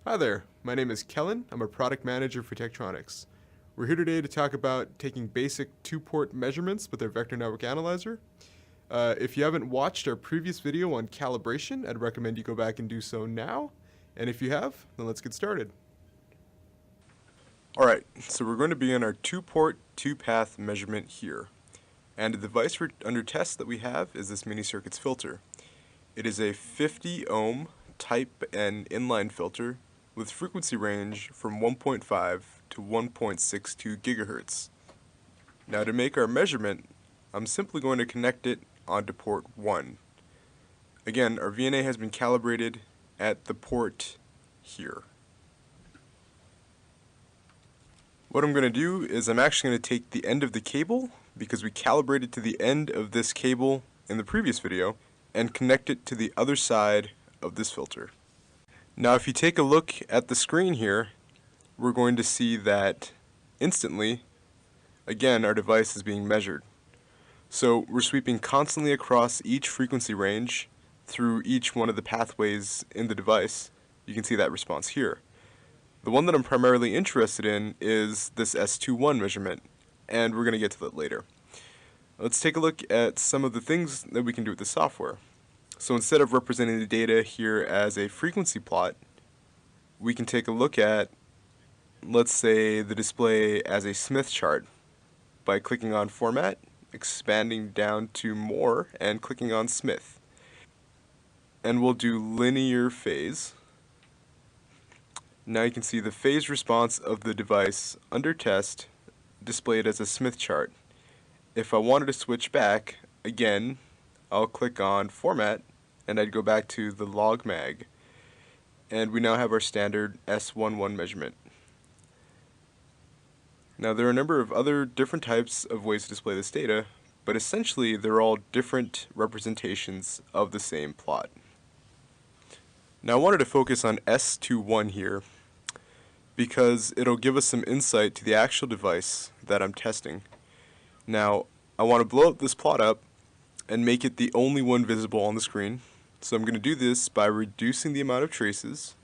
Hi there, my name is Kellen. I'm a product manager for Tektronix. We're here today to talk about taking basic two-port measurements with our Vector Network Analyzer. If you haven't watched our previous video on calibration, I'd recommend you go back and do so now. And if you have, then let's get started. Alright, so we're going to be in our two-port, two-path measurement here. And the device under test that we have is this mini circuits filter. It is a 50 ohm type N inline filter with frequency range from 1.5 to 1.62 gigahertz. Now to make our measurement, I'm simply going to connect it onto port 1. Again, our VNA has been calibrated at the port here. What I'm going to do is I'm actually going to take the end of the cable, because we calibrated to the end of this cable in the previous video, and connect it to the other side of this filter. Now if you take a look at the screen here, we're going to see that instantly, again, our device is being measured. So we're sweeping constantly across each frequency range through each one of the pathways in the device. You can see that response here. The one that I'm primarily interested in is this S21 measurement, and we're going to get to that later. Let's take a look at some of the things that we can do with the software. So instead of representing the data here as a frequency plot, we can take a look at, let's say, the display as a Smith chart by clicking on Format, expanding down to More, and clicking on Smith. And we'll do linear phase. Now you can see the phase response of the device under test displayed as a Smith chart. If I wanted to switch back, again, I'll click on Format, and I'd go back to the log mag. And we now have our standard S11 measurement. Now there are a number of other different types of ways to display this data, but essentially they're all different representations of the same plot. Now I wanted to focus on S21 here because it'll give us some insight to the actual device that I'm testing. Now I want to blow this plot up and make it the only one visible on the screen. So I'm going to do this by reducing the amount of traces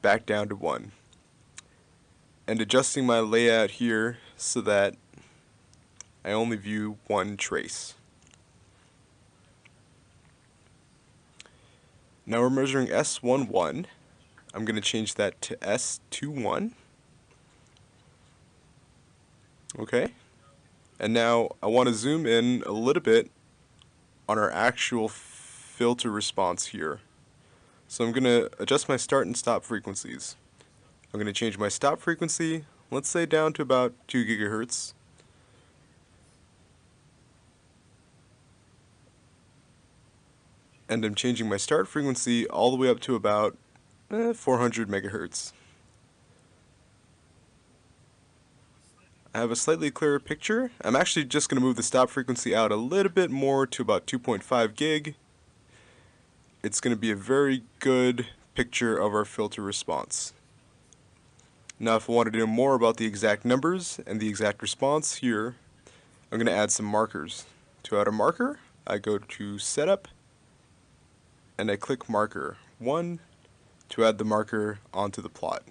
back down to 1 and adjusting my layout here so that I only view one trace. Now we're measuring S11. I'm going to change that to S21. Okay. And now I want to zoom in a little bit on our actual filter response here. So I'm going to adjust my start and stop frequencies. I'm going to change my stop frequency, let's say down to about 2 gigahertz. And I'm changing my start frequency all the way up to about 400 megahertz. I have a slightly clearer picture. I'm actually just going to move the stop frequency out a little bit more to about 2.5 gig. It's going to be a very good picture of our filter response. Now if I want to know more about the exact numbers and the exact response here, I'm going to add some markers. To add a marker, I go to Setup, and I click Marker 1 to add the marker onto the plot.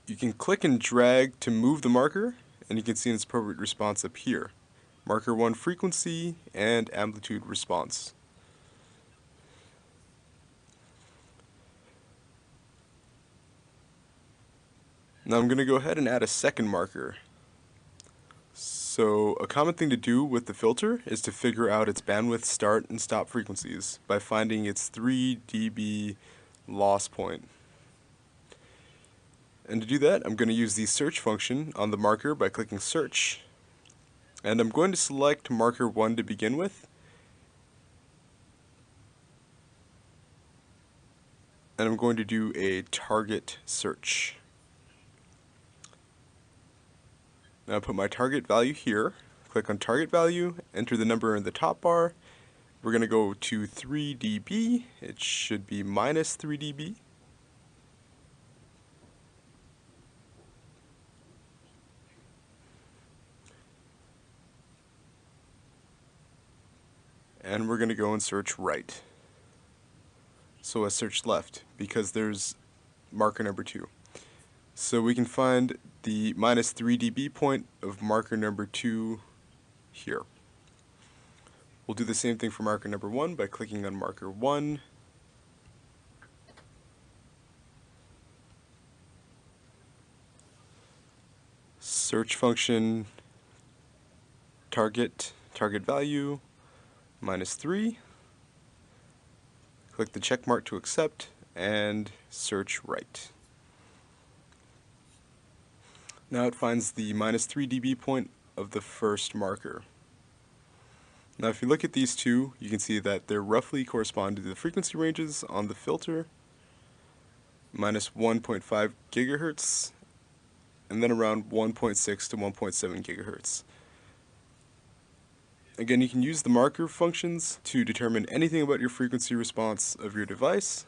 You can click and drag to move the marker, and you can see its appropriate response up here. Marker 1 frequency and amplitude response. Now I'm going to go ahead and add a second marker. So a common thing to do with the filter is to figure out its bandwidth start and stop frequencies by finding its 3 dB loss point. And to do that, I'm going to use the search function on the marker by clicking search. And I'm going to select marker 1 to begin with. And I'm going to do a target search. Now I put my target value here, click on target value, enter the number in the top bar. We're going to go to 3 dB. It should be minus 3 dB. And we're going to go and search right. so a search left, because there's marker number 2. So we can find the -3 dB point of marker number 2 here. We'll do the same thing for marker number 1 by clicking on marker 1. Search function, target value, -3. Click the check mark to accept, and search right. Now it finds the -3 dB point of the first marker. Now if you look at these two, you can see that they roughly correspond to the frequency ranges on the filter, -1.5 gigahertz, and then around 1.6 to 1.7 gigahertz. Again, you can use the marker functions to determine anything about your frequency response of your device.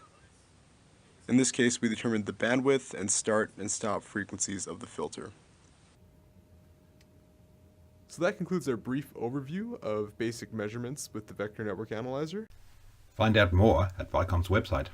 In this case, we determined the bandwidth and start and stop frequencies of the filter. So that concludes our brief overview of basic measurements with the Vector Network Analyzer. Find out more at Vicom's website.